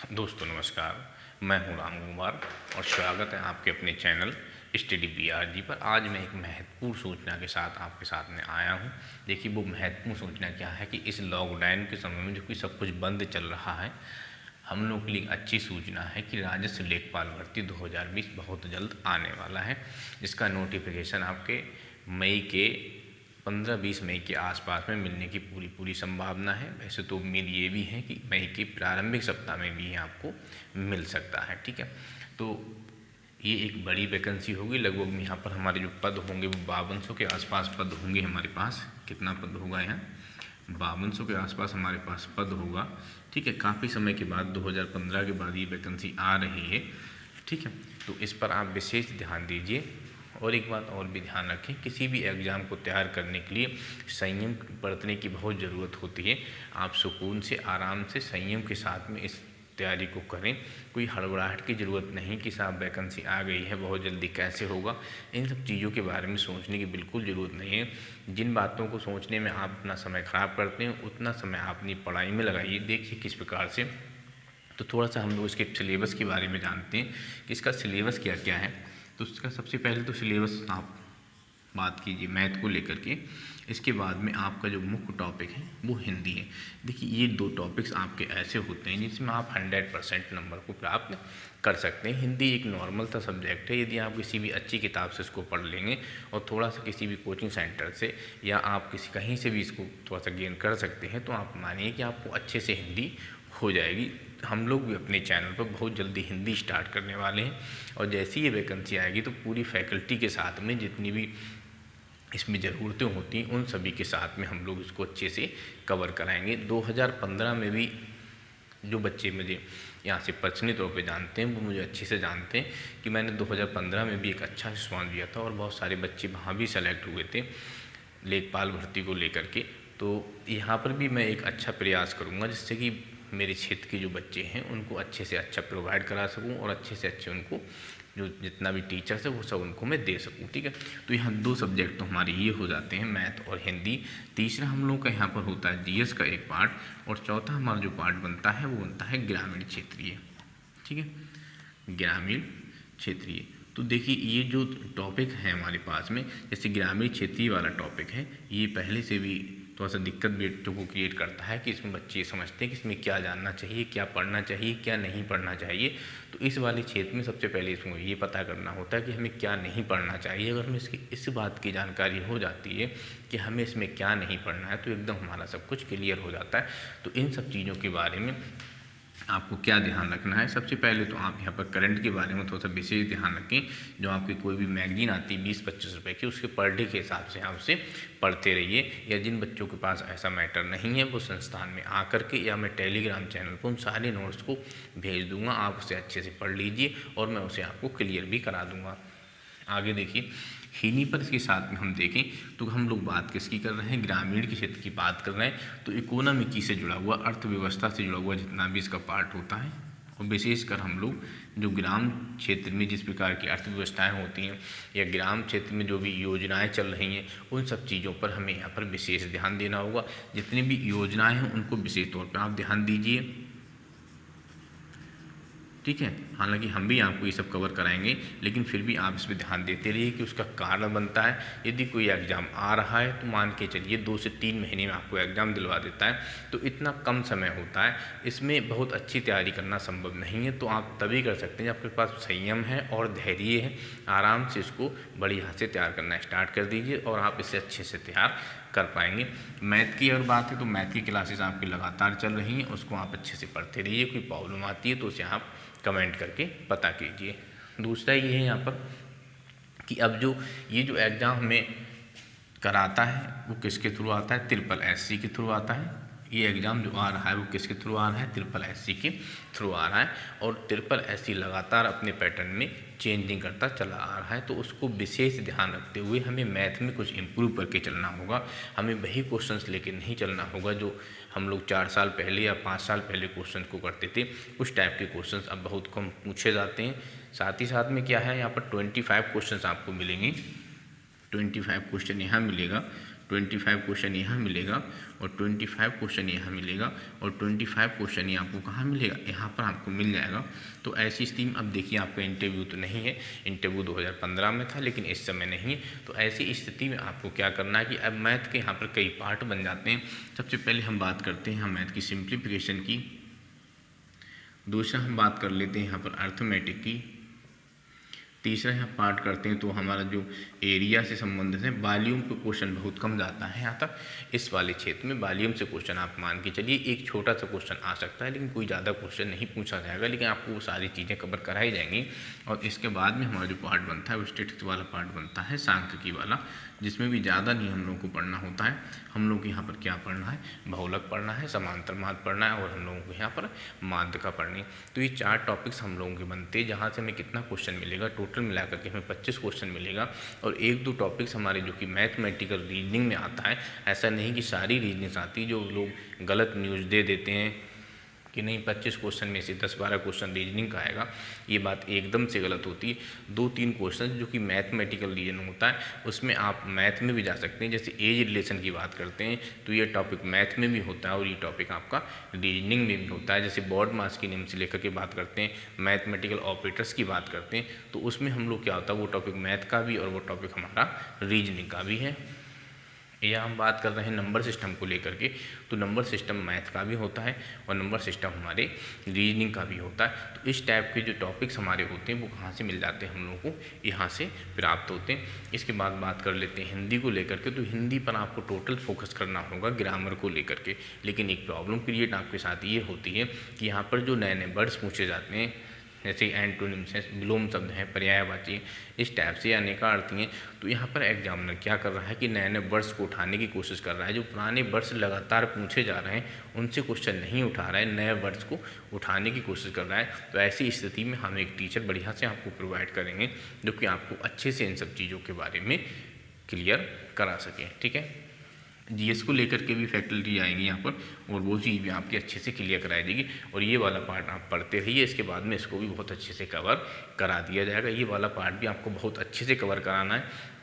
दोस्तों नमस्कार, मैं हूं राम कुमार और स्वागत है आपके अपने चैनल स्टडी BRG पर। आज मैं एक महत्वपूर्ण सूचना के साथ आपके साथ में आया हूं। देखिए वो महत्वपूर्ण सूचना क्या है कि इस लॉकडाउन के समय में जो कि सब कुछ बंद चल रहा है, हम लोग के लिए अच्छी सूचना है कि राजस्व लेखपाल भर्ती 2020 बहुत जल्द आने वाला है, जिसका नोटिफिकेशन आपके मई के 15-20 मई के आसपास में मिलने की पूरी संभावना है। वैसे तो उम्मीद ये भी है कि मई के प्रारंभिक सप्ताह में भी आपको मिल सकता है। ठीक है, तो ये एक बड़ी वैकेंसी होगी। लगभग यहाँ पर हमारे जो पद होंगे वो 5200 के आसपास पद होंगे हमारे पास। कितना पद होगा यहाँ? 5200 के आसपास हमारे पास पद होगा। ठीक है, काफ़ी समय के बाद 2015 के बाद ये वैकेंसी आ रही है। ठीक है, तो इस पर आप विशेष ध्यान दीजिए। और एक बात और भी ध्यान रखें, किसी भी एग्ज़ाम को तैयार करने के लिए संयम बरतने की बहुत ज़रूरत होती है। आप सुकून से, आराम से, संयम के साथ में इस तैयारी को करें। कोई हड़बड़ाहट की ज़रूरत नहीं कि साहब वैकेंसी आ गई है, बहुत जल्दी कैसे होगा। इन सब चीज़ों के बारे में सोचने की बिल्कुल ज़रूरत नहीं है। जिन बातों को सोचने में आप अपना समय ख़राब करते हैं, उतना समय आप अपनी पढ़ाई में लगाइए। देखिए किस प्रकार से, तो थोड़ा सा हम लोग इसके सिलेबस के बारे में जानते हैं कि इसका सिलेबस क्या क्या है। तो उसका सबसे पहले तो सिलेबस आप बात कीजिए मैथ को लेकर के। इसके बाद में आपका जो मुख्य टॉपिक है वो हिंदी है। देखिए ये दो टॉपिक्स आपके ऐसे होते हैं जिसमें आप 100% नंबर को प्राप्त कर सकते हैं। हिंदी एक नॉर्मल सा सब्जेक्ट है। यदि आप किसी भी अच्छी किताब से इसको पढ़ लेंगे और थोड़ा सा किसी भी कोचिंग सेंटर से या आप किसी कहीं से भी इसको थोड़ा सा गेन कर सकते हैं, तो आप मानिए कि आपको अच्छे से हिंदी हो जाएगी। हम लोग भी अपने चैनल पर बहुत जल्दी हिंदी स्टार्ट करने वाले हैं और जैसी ये वैकेंसी आएगी तो पूरी फैकल्टी के साथ में जितनी भी इसमें ज़रूरतें होती हैं उन सभी के साथ में हम लोग इसको अच्छे से कवर कराएंगे। 2015 में भी जो बच्चे मुझे यहाँ से पर्सनली तौर पे जानते हैं वो मुझे अच्छे से जानते हैं कि मैंने 2015 में भी एक अच्छा रिस्पॉन्स दिया था और बहुत सारे बच्चे वहाँ भी सेलेक्ट हुए थे लेखपाल भर्ती को लेकर के। तो यहाँ पर भी मैं एक अच्छा प्रयास करूँगा जिससे कि मेरे क्षेत्र के जो बच्चे हैं उनको अच्छे से अच्छा प्रोवाइड करा सकूं और अच्छे से अच्छे उनको जो जितना भी टीचर्स है वो सब उनको मैं दे सकूं। ठीक है, तो यहाँ दो सब्जेक्ट तो हमारे ये हो जाते हैं, मैथ और हिंदी। तीसरा हम लोग का यहाँ पर होता है GS का एक पार्ट और चौथा हमारा जो पार्ट बनता है वो बनता है ग्रामीण क्षेत्रीय। ठीक है, ग्रामीण क्षेत्रीय। तो देखिए ये जो टॉपिक है हमारे पास में, जैसे ग्रामीण क्षेत्रीय वाला टॉपिक है, ये पहले से भी थोड़ा सा दिक्कत बच्चों को क्रिएट करता है कि इसमें बच्चे समझते हैं कि इसमें क्या जानना चाहिए, क्या पढ़ना चाहिए, क्या नहीं पढ़ना चाहिए। तो इस वाले क्षेत्र में सबसे पहले इसमें ये पता करना होता है कि हमें क्या नहीं पढ़ना चाहिए। अगर हमें इसकी इस बात की जानकारी हो जाती है कि हमें इसमें क्या नहीं पढ़ना है तो एकदम हमारा सब कुछ क्लियर हो जाता है। तो इन सब चीज़ों के बारे में आपको क्या ध्यान रखना है, सबसे पहले तो आप यहाँ पर करंट के बारे में थोड़ा सा विशेष ध्यान रखें। जो आपकी कोई भी मैगजीन आती है 20-25 रुपए की, उसके पर डे के हिसाब से आप उसे पढ़ते रहिए। या जिन बच्चों के पास ऐसा मैटर नहीं है वो संस्थान में आकर के या मैं टेलीग्राम चैनल पर उन सारे नोट्स को भेज दूँगा, आप उसे अच्छे से पढ़ लीजिए और मैं उसे आपको क्लियर भी करा दूँगा। आगे देखिए हिंदी पर इसके साथ में हम देखें तो हम लोग बात किसकी कर रहे हैं, ग्रामीण के क्षेत्र की बात कर रहे हैं। तो इकोनॉमिकी से जुड़ा हुआ, अर्थव्यवस्था से जुड़ा हुआ जितना भी इसका पार्ट होता है, और विशेषकर हम लोग जो ग्राम क्षेत्र में जिस प्रकार की अर्थव्यवस्थाएं होती हैं या ग्राम क्षेत्र में जो भी योजनाएं चल रही हैं उन सब चीज़ों पर हमें यहाँ पर विशेष ध्यान देना होगा। जितनी भी योजनाएँ हैं उनको विशेष तौर पर आप ध्यान दीजिए। ठीक है, हालांकि हम भी आपको ये सब कवर कराएंगे लेकिन फिर भी आप इस पर ध्यान देते रहिए कि उसका कारण बनता है। यदि कोई एग्ज़ाम आ रहा है तो मान के चलिए 2 से 3 महीने में आपको एग्ज़ाम दिलवा देता है, तो इतना कम समय होता है, इसमें बहुत अच्छी तैयारी करना संभव नहीं है। तो आप तभी कर सकते हैं जब आपके पास संयम है और धैर्य है। आराम से इसको बढ़िया से तैयार करना स्टार्ट कर दीजिए और आप इसे अच्छे से तैयार कर पाएंगे। मैथ की अगर बात है तो मैथ की क्लासेस आपकी लगातार चल रही हैं, उसको आप अच्छे से पढ़ते रहिए। कोई प्रॉब्लम आती है तो उसे आप कमेंट करके पता कीजिए। दूसरा ये है यहाँ पर कि अब जो ये जो एग्ज़ाम हमें कराता है वो किसके थ्रू आता है, SSS के थ्रू आता है। ये एग्ज़ाम जो आ रहा है वो किसके थ्रू आ रहा है, SSS के थ्रू आ रहा है। और SSS लगातार अपने पैटर्न में चेंजिंग करता चला आ रहा है, तो उसको विशेष ध्यान रखते हुए हमें मैथ में कुछ इम्प्रूव करके चलना होगा। हमें वही क्वेश्चंस लेके नहीं चलना होगा जो हम लोग 4 साल पहले या 5 साल पहले क्वेश्चन को करते थे। उस टाइप के क्वेश्चंस अब बहुत कम पूछे जाते हैं। साथ ही साथ में क्या है, यहाँ पर 25 क्वेश्चन आपको मिलेंगे, 25 क्वेश्चन यहाँ मिलेगा। 25 क्वेश्चन यहाँ मिलेगा और 25 क्वेश्चन यहाँ मिलेगा और 25 क्वेश्चन ये आपको कहाँ मिलेगा, यहाँ पर आपको मिल जाएगा। तो ऐसी स्थिति में अब देखिए आपका इंटरव्यू तो नहीं है, इंटरव्यू 2015 में था लेकिन इस समय नहीं है। तो ऐसी स्थिति में आपको क्या करना है कि अब मैथ के यहाँ पर कई पार्ट बन जाते हैं। सबसे पहले हम बात करते हैं मैथ की सिंप्लीफिकेशन की, दूसरा हम बात कर लेते हैं यहाँ पर अर्थमेटिक की, तीसरा यहाँ पार्ट करते हैं तो हमारा जो एरिया से संबंधित है, वॉल्यूम पे क्वेश्चन बहुत कम जाता है यहाँ तक। इस वाले क्षेत्र में वॉल्यूम से क्वेश्चन आप मान के चलिए एक छोटा सा क्वेश्चन आ सकता है, लेकिन कोई ज़्यादा क्वेश्चन नहीं पूछा जाएगा, लेकिन आपको वो सारी चीज़ें कवर कराई जाएंगी। और इसके बाद में हमारा जो पार्ट बनता है वो स्टैटिस्टिक्स वाला पार्ट बनता है, सांख्यिकी वाला, जिसमें भी ज़्यादा नहीं हम लोगों को पढ़ना होता है। हम लोग यहाँ पर क्या पढ़ना है, बहुलक पढ़ना है, समांतर माध्य पढ़ना है और हम लोगों को यहाँ पर माध्य का पढ़नी। तो ये 4 टॉपिक्स हम लोगों के बनते हैं, जहाँ से हमें कितना क्वेश्चन मिलेगा, टोटल मिलाकर के हमें 25 क्वेश्चन मिलेगा। और 1-2 टॉपिक्स हमारे जो कि मैथमेटिकल रीजनिंग में आता है। ऐसा नहीं कि सारी रीजनिंग आती, जो लोग गलत न्यूज़ दे देते हैं कि नहीं 25 क्वेश्चन में से 10-12 क्वेश्चन रीजनिंग का आएगा, ये बात एकदम से गलत होती है। 2-3 क्वेश्चन जो कि मैथमेटिकल रीजनिंग होता है उसमें आप मैथ में भी जा सकते हैं। जैसे एज रिलेशन की बात करते हैं तो ये टॉपिक मैथ में भी होता है और ये टॉपिक आपका रीजनिंग में भी होता है। जैसे बॉड मास के नियम से लेकर के बात करते हैं, मैथमेटिकल ऑपरेटर्स की बात करते हैं, तो उसमें हम लोग क्या होता है, वो टॉपिक मैथ का भी और वो टॉपिक हमारा रीजनिंग का भी है। या हम बात कर रहे हैं नंबर सिस्टम को लेकर के, तो नंबर सिस्टम मैथ का भी होता है और नंबर सिस्टम हमारे रीजनिंग का भी होता है। तो इस टाइप के जो टॉपिक्स हमारे होते हैं वो कहाँ से मिल जाते हैं, हम लोगों को यहाँ से प्राप्त होते हैं। इसके बाद बात कर लेते हैं हिंदी को लेकर के। तो हिंदी पर आपको टोटल फोकस करना होगा ग्रामर को लेकर के, लेकिन एक प्रॉब्लम क्रिएट आपके साथ ये होती है कि यहाँ पर जो नए नए वर्ड्स पूछे जाते हैं, जैसे एंटोनिम्स हैं, विलोम शब्द हैं, पर्यायवाची, इस टाइप से अनेकार्थी हैं, तो यहाँ पर एग्जामिनर क्या कर रहा है कि नए नए वर्ड्स को उठाने की कोशिश कर रहा है। जो पुराने वर्ड्स लगातार पूछे जा रहे हैं उनसे क्वेश्चन नहीं उठा रहा है, नए वर्ड्स को उठाने की कोशिश कर रहा है। तो ऐसी स्थिति में हम एक टीचर बढ़िया से आपको प्रोवाइड करेंगे जो कि आपको अच्छे से इन सब चीज़ों के बारे में क्लियर करा सकें। ठीक है, जीएस को लेकर के भी फैकल्टी आएंगी यहाँ पर और वो चीज़ भी आपकी अच्छे से क्लियर कराई जाएगी। और ये वाला पार्ट आप पढ़ते रहिए, इसके बाद में इसको भी बहुत अच्छे से कवर करा दिया जाएगा। ये वाला पार्ट भी आपको बहुत अच्छे से कवर कराना है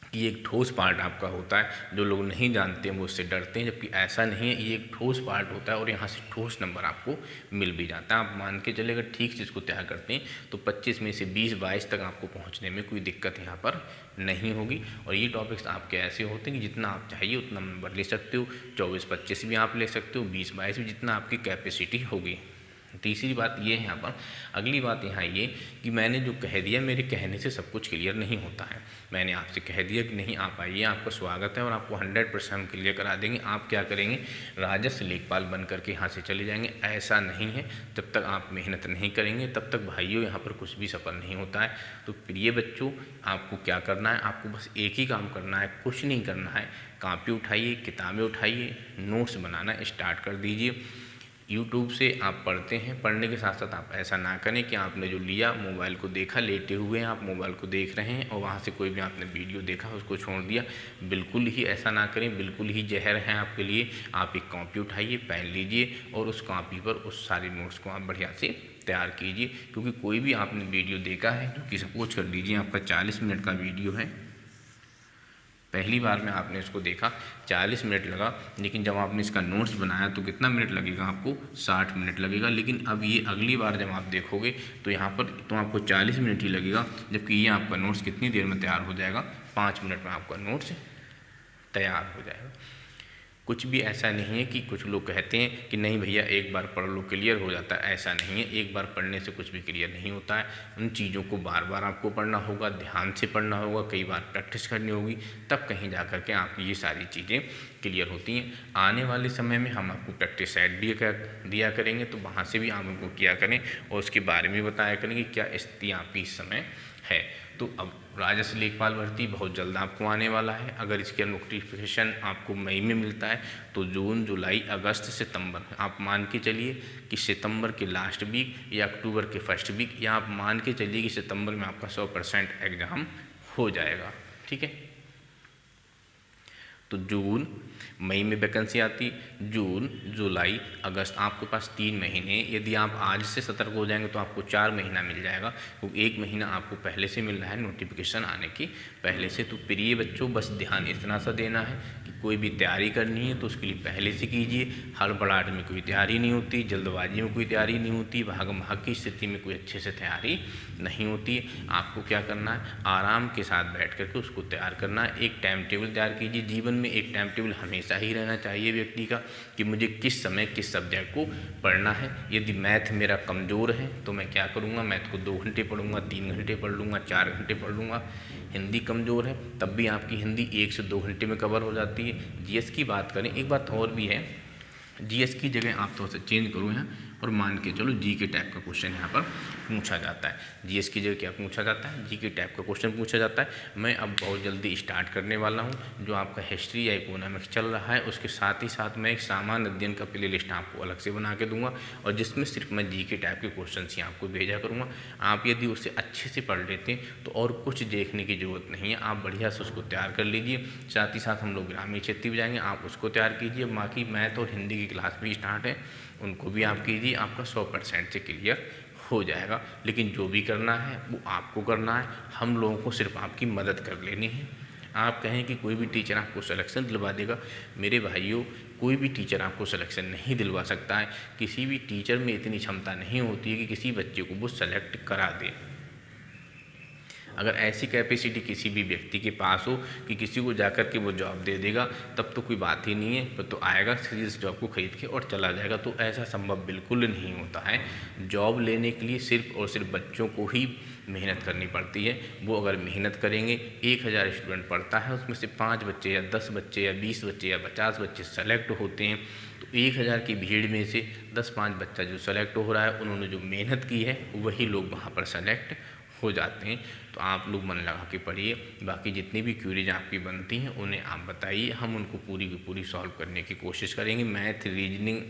कि ये एक ठोस पार्ट आपका होता है। जो लोग नहीं जानते हैं वो उससे डरते हैं, जबकि ऐसा नहीं है, ये एक ठोस पार्ट होता है और यहाँ से ठोस नंबर आपको मिल भी जाता है। आप मान के चले अगर ठीक से इसको तैयार करते हैं तो 25 में से 20-22 तक आपको पहुँचने में कोई दिक्कत यहाँ पर नहीं होगी। और ये टॉपिक्स आपके ऐसे होते हैं कि जितना आप चाहिए उतना नंबर ले सकते हो, 24-25 भी आप ले सकते हो, 20-22 भी, जितना आपकी कैपेसिटी होगी। तीसरी बात ये है यहाँ पर। अगली बात यहाँ ये कि मैंने जो कह दिया, मेरे कहने से सब कुछ क्लियर नहीं होता है। मैंने आपसे कह दिया कि नहीं आप आइए, आपका स्वागत है और आपको 100% हम क्लियर करा देंगे। आप क्या करेंगे, राजस्व लेखपाल बन करके यहाँ से चले जाएंगे, ऐसा नहीं है। जब तक आप मेहनत नहीं करेंगे तब तक भाइयों यहाँ पर कुछ भी सफल नहीं होता है। तो प्रिय बच्चों, आपको क्या करना है, आपको बस एक ही काम करना है, कुछ नहीं करना है। कॉपी उठाइए, किताबें उठाइए, नोट्स बनाना स्टार्ट कर दीजिए। यूट्यूब से आप पढ़ते हैं, पढ़ने के साथ साथ आप ऐसा ना करें कि आपने जो लिया मोबाइल को देखा, लेटे हुए हैं आप मोबाइल को देख रहे हैं और वहाँ से कोई भी आपने वीडियो देखा उसको छोड़ दिया। बिल्कुल ही ऐसा ना करें, बिल्कुल ही जहर है आपके लिए। आप एक कॉपी उठाइए, पेन लीजिए और उस कॉपी पर उस सारे नोट्स को आप बढ़िया से तैयार कीजिए। क्योंकि कोई भी आपने वीडियो देखा है, जो कि सपोज कर लीजिए आपका 40 मिनट का वीडियो है, पहली बार में आपने इसको देखा 40 मिनट लगा, लेकिन जब आपने इसका नोट्स बनाया तो कितना मिनट लगेगा आपको, 60 मिनट लगेगा। लेकिन अब ये अगली बार जब आप देखोगे तो यहाँ पर तो आपको 40 मिनट ही लगेगा, जबकि ये आपका नोट्स कितनी देर में तैयार हो जाएगा, 5 मिनट में आपका नोट्स तैयार हो जाएगा। कुछ भी ऐसा नहीं है कि कुछ लोग कहते हैं कि नहीं भैया एक बार पढ़ लो क्लियर हो जाता है, ऐसा नहीं है। एक बार पढ़ने से कुछ भी क्लियर नहीं होता है। उन चीज़ों को बार बार आपको पढ़ना होगा, ध्यान से पढ़ना होगा, कई बार प्रैक्टिस करनी होगी, तब कहीं जा कर के आपकी ये सारी चीज़ें क्लियर होती हैं। आने वाले समय में हम आपको प्रैक्टिस सेट दिया करेंगे, तो वहाँ से भी आप उनको किया करें और उसके बारे में बताया करेंगे क्या स्थिति आपकी इस समय है। तो अब राजस्व लेखपाल भर्ती बहुत जल्द आपको आने वाला है। अगर इसका नोटिफिकेशन आपको मई में मिलता है तो जून, जुलाई, अगस्त, सितंबर, आप मान के चलिए कि सितंबर के लास्ट वीक या अक्टूबर के फर्स्ट वीक, या आप मान के चलिए कि सितंबर में आपका 100% एग्ज़ाम हो जाएगा। ठीक है, तो जून मई में वैकेंसी आती, जून जुलाई अगस्त, आपके पास 3 महीने। यदि आप आज से सतर्क हो जाएंगे तो आपको 4 महीना मिल जाएगा, क्योंकि 1 महीना आपको पहले से मिल रहा है नोटिफिकेशन आने की पहले से। तो प्रिय बच्चों, बस ध्यान इतना सा देना है कि कोई भी तैयारी करनी है तो उसके लिए पहले से कीजिए। हड़बड़ाहट में कोई तैयारी नहीं होती, जल्दबाजी में कोई तैयारी नहीं होती, भागम भाग की स्थिति में कोई अच्छे से तैयारी नहीं होती। आपको क्या करना है, आराम के साथ बैठ करके उसको तैयार करना है। एक टाइम टेबल तैयार कीजिए। जीवन में एक टाइम टेबल हमेशा ही रहना चाहिए व्यक्ति का, कि मुझे किस समय किस सब्जेक्ट को पढ़ना है। यदि मैथ मेरा कमज़ोर है तो मैं क्या करूँगा, मैथ को 2 घंटे पढ़ूंगा, 3 घंटे पढ़ लूँगा, 4 घंटे पढ़ लूँगा। हिंदी कमज़ोर है तब भी आपकी हिंदी 1 से 2 घंटे में कवर हो जाती है। जीएस की बात करें, एक बात और भी है, जीएस की जगह आप थोड़ा सा चेंज करो यहाँ और मान के चलो जी के टाइप का क्वेश्चन यहाँ पर पूछा जाता है। जीएस की जगह क्या पूछा जाता है, जी के टाइप का क्वेश्चन पूछा जाता है। मैं अब बहुत जल्दी स्टार्ट करने वाला हूँ। जो आपका हिस्ट्री या इकोनॉमिक्स चल रहा है उसके साथ ही साथ मैं एक सामान्य अध्ययन का प्ले लिस्ट आपको अलग से बना के दूंगा, और जिसमें सिर्फ मैं जी के टाइप के क्वेश्चन ही आपको भेजा करूँगा। आप यदि उसे अच्छे से पढ़ लेते हैं तो और कुछ देखने की ज़रूरत नहीं है, आप बढ़िया से उसको तैयार कर लीजिए। साथ ही साथ हम लोग ग्रामीण क्षेत्र भी जाएंगे, आप उसको तैयार कीजिए। बाकी मैथ और हिंदी की क्लास भी स्टार्ट है, उनको भी आप कीजिए, आपका 100% से क्लियर हो जाएगा। लेकिन जो भी करना है वो आपको करना है, हम लोगों को सिर्फ आपकी मदद कर लेनी है। आप कहें कि कोई भी टीचर आपको सिलेक्शन दिलवा देगा, मेरे भाइयों कोई भी टीचर आपको सिलेक्शन नहीं दिलवा सकता है। किसी भी टीचर में इतनी क्षमता नहीं होती है कि किसी बच्चे को वो सेलेक्ट करा दे। अगर ऐसी कैपेसिटी किसी भी व्यक्ति के पास हो कि किसी को जाकर के वो जॉब दे देगा, तब तो कोई बात ही नहीं है, तो आएगा इस जॉब को खरीद के और चला जाएगा। तो ऐसा संभव बिल्कुल नहीं होता है। जॉब लेने के लिए सिर्फ और सिर्फ बच्चों को ही मेहनत करनी पड़ती है। वो अगर मेहनत करेंगे, 1000 स्टूडेंट पढ़ता है, उसमें से 5 बच्चे या 10 बच्चे या 20 बच्चे या 50 बच्चे सेलेक्ट होते हैं, तो 1000 की भीड़ में से 10-5 बच्चा जो सेलेक्ट हो रहा है, उन्होंने जो मेहनत की है वही लोग वहाँ पर सेलेक्ट हो जाते हैं। तो आप लोग मन लगा के पढ़िए। बाकी जितनी भी क्यूरीज आपकी बनती हैं उन्हें आप बताइए, हम उनको पूरी की पूरी सॉल्व करने की कोशिश करेंगे। मैथ, रीजनिंग,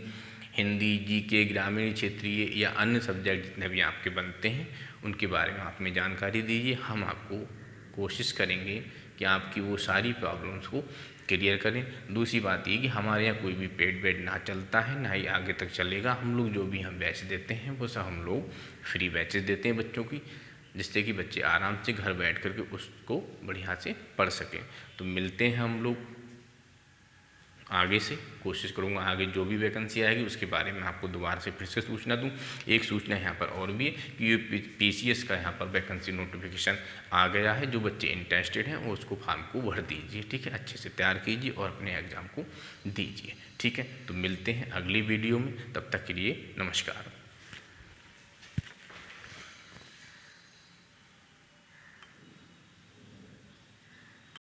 हिंदी, जीके, ग्रामीण क्षेत्रीय या अन्य सब्जेक्ट जितने भी आपके बनते हैं उनके बारे में आप हमें जानकारी दीजिए। हम आपको कोशिश करेंगे कि आपकी वो सारी प्रॉब्लम्स को क्लियर करें। दूसरी बात ये कि हमारे यहाँ कोई भी पेड वेड ना चलता है, ना ही आगे तक चलेगा। हम लोग जो भी हम बैच देते हैं वो सब हम लोग फ्री बैचेस देते हैं बच्चों की, जिससे कि बच्चे आराम से घर बैठ करके उसको बढ़िया से पढ़ सकें। तो मिलते हैं हम लोग आगे से। कोशिश करूँगा आगे जो भी वैकेंसी आएगी उसके बारे में आपको दोबारा से फिर से सूचना दूँ। एक सूचना यहाँ पर और भी है कि ये पीसीएस का यहाँ पर वैकेंसी नोटिफिकेशन आ गया है। जो बच्चे इंटरेस्टेड हैं वो उसको फॉर्म को भर दीजिए, ठीक है, अच्छे से तैयार कीजिए और अपने एग्ज़ाम को दीजिए, ठीक है। तो मिलते हैं अगली वीडियो में, तब तक के लिए नमस्कार।